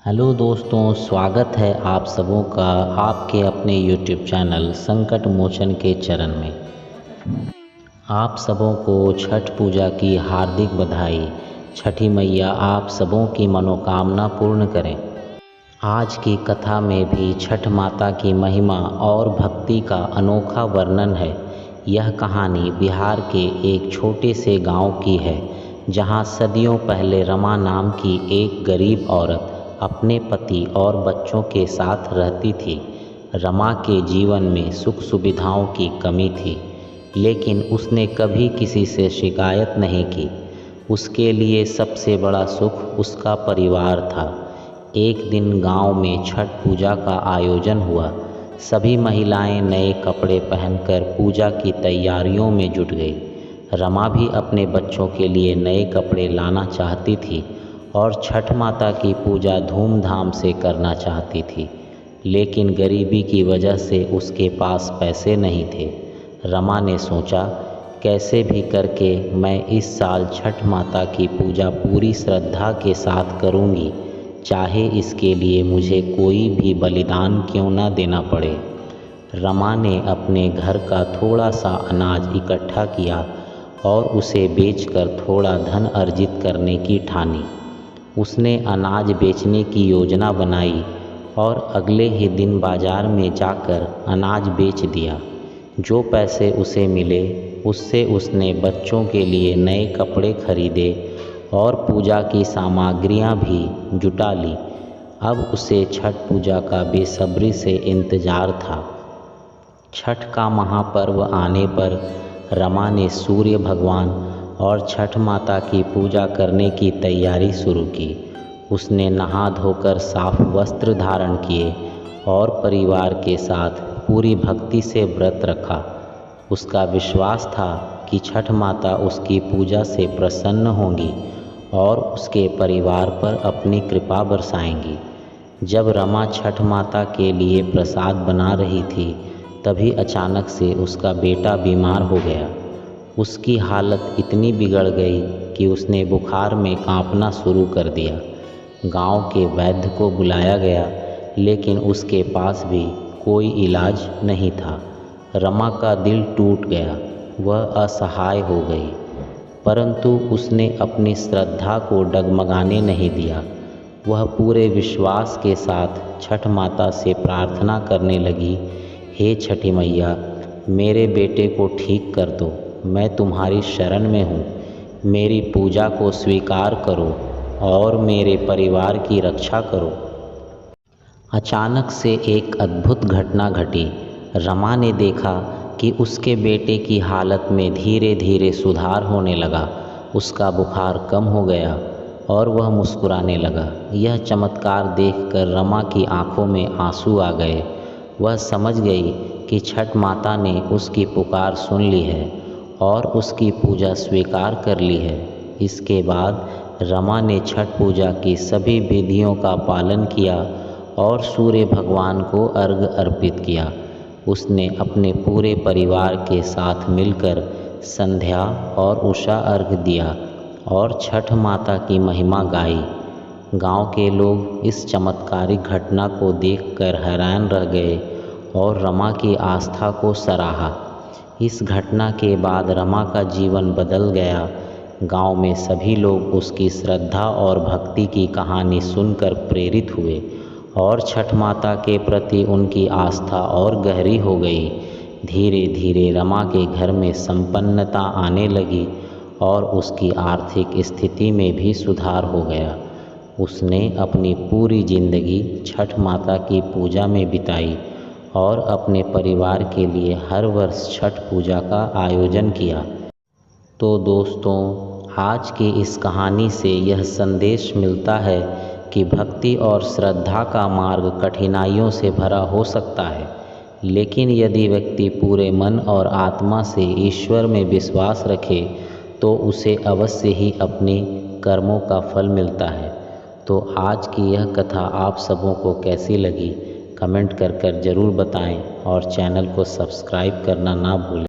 Hello दोस्तों, स्वागत है आप सबों का आपके अपने यूट्यूब चैनल संकट मोचन के चरण में। आप सबों को छठ पूजा की हार्दिक बधाई। छठी मैया आप सबों की मनोकामना पूर्ण करें। आज की कथा में भी छठ माता की महिमा और भक्ति का अनोखा वर्णन है। यह कहानी बिहार के एक छोटे से गांव की है, जहां सदियों पहले रमा नाम की एक गरीब औरत अपने पति और बच्चों के साथ रहती थी। रमा के जीवन में सुख सुविधाओं की कमी थी, लेकिन उसने कभी किसी से शिकायत नहीं की। उसके लिए सबसे बड़ा सुख उसका परिवार था। एक दिन गांव में छठ पूजा का आयोजन हुआ। सभी महिलाएं नए कपड़े पहनकर पूजा की तैयारियों में जुट गई। रमा भी अपने बच्चों के लिए नए कपड़े लाना चाहती थी और छठ माता की पूजा धूमधाम से करना चाहती थी, लेकिन गरीबी की वजह से उसके पास पैसे नहीं थे। रमा ने सोचा, कैसे भी करके मैं इस साल छठ माता की पूजा पूरी श्रद्धा के साथ करूंगी, चाहे इसके लिए मुझे कोई भी बलिदान क्यों ना देना पड़े। रमा ने अपने घर का थोड़ा सा अनाज इकट्ठा किया और उसे बेचकर थोड़ा धन अर्जित करने की ठानी। उसने अनाज बेचने की योजना बनाई और अगले ही दिन बाजार में जाकर अनाज बेच दिया। जो पैसे उसे मिले उससे उसने बच्चों के लिए नए कपड़े खरीदे और पूजा की सामग्रियां भी जुटा ली। अब उसे छठ पूजा का बेसब्री से इंतजार था। छठ का महापर्व आने पर रमा ने सूर्य भगवान और छठ माता की पूजा करने की तैयारी शुरू की। उसने नहा धोकर साफ वस्त्र धारण किए और परिवार के साथ पूरी भक्ति से व्रत रखा। उसका विश्वास था कि छठ माता उसकी पूजा से प्रसन्न होंगी और उसके परिवार पर अपनी कृपा बरसाएंगी। जब रमा छठ माता के लिए प्रसाद बना रही थी, तभी अचानक से उसका बेटा बीमार हो गया। उसकी हालत इतनी बिगड़ गई कि उसने बुखार में कांपना शुरू कर दिया। गांव के वैद्य को बुलाया गया, लेकिन उसके पास भी कोई इलाज नहीं था। रमा का दिल टूट गया, वह असहाय हो गई, परंतु उसने अपनी श्रद्धा को डगमगाने नहीं दिया। वह पूरे विश्वास के साथ छठ माता से प्रार्थना करने लगी, हे छठी मैया, मेरे बेटे को ठीक कर दो। मैं तुम्हारी शरण में हूँ। मेरी पूजा को स्वीकार करो और मेरे परिवार की रक्षा करो। अचानक से एक अद्भुत घटना घटी। रमा ने देखा कि उसके बेटे की हालत में धीरे धीरे सुधार होने लगा। उसका बुखार कम हो गया और वह मुस्कुराने लगा। यह चमत्कार देखकर रमा की आंखों में आंसू आ गए। वह समझ गई कि छठ माता ने उसकी पुकार सुन ली है और उसकी पूजा स्वीकार कर ली है। इसके बाद रमा ने छठ पूजा की सभी विधियों का पालन किया और सूर्य भगवान को अर्घ्य अर्पित किया। उसने अपने पूरे परिवार के साथ मिलकर संध्या और उषा अर्घ्य दिया और छठ माता की महिमा गाई। गांव के लोग इस चमत्कारिक घटना को देखकर हैरान रह गए और रमा की आस्था को सराहा। इस घटना के बाद रमा का जीवन बदल गया। गांव में सभी लोग उसकी श्रद्धा और भक्ति की कहानी सुनकर प्रेरित हुए और छठ माता के प्रति उनकी आस्था और गहरी हो गई। धीरे धीरे रमा के घर में संपन्नता आने लगी और उसकी आर्थिक स्थिति में भी सुधार हो गया। उसने अपनी पूरी जिंदगी छठ माता की पूजा में बिताई और अपने परिवार के लिए हर वर्ष छठ पूजा का आयोजन किया। तो दोस्तों, आज की इस कहानी से यह संदेश मिलता है कि भक्ति और श्रद्धा का मार्ग कठिनाइयों से भरा हो सकता है, लेकिन यदि व्यक्ति पूरे मन और आत्मा से ईश्वर में विश्वास रखे तो उसे अवश्य ही अपने कर्मों का फल मिलता है। तो आज की यह कथा आप सबों को कैसी लगी, कमेंट कर ज़रूर बताएं और चैनल को सब्सक्राइब करना ना भूलें।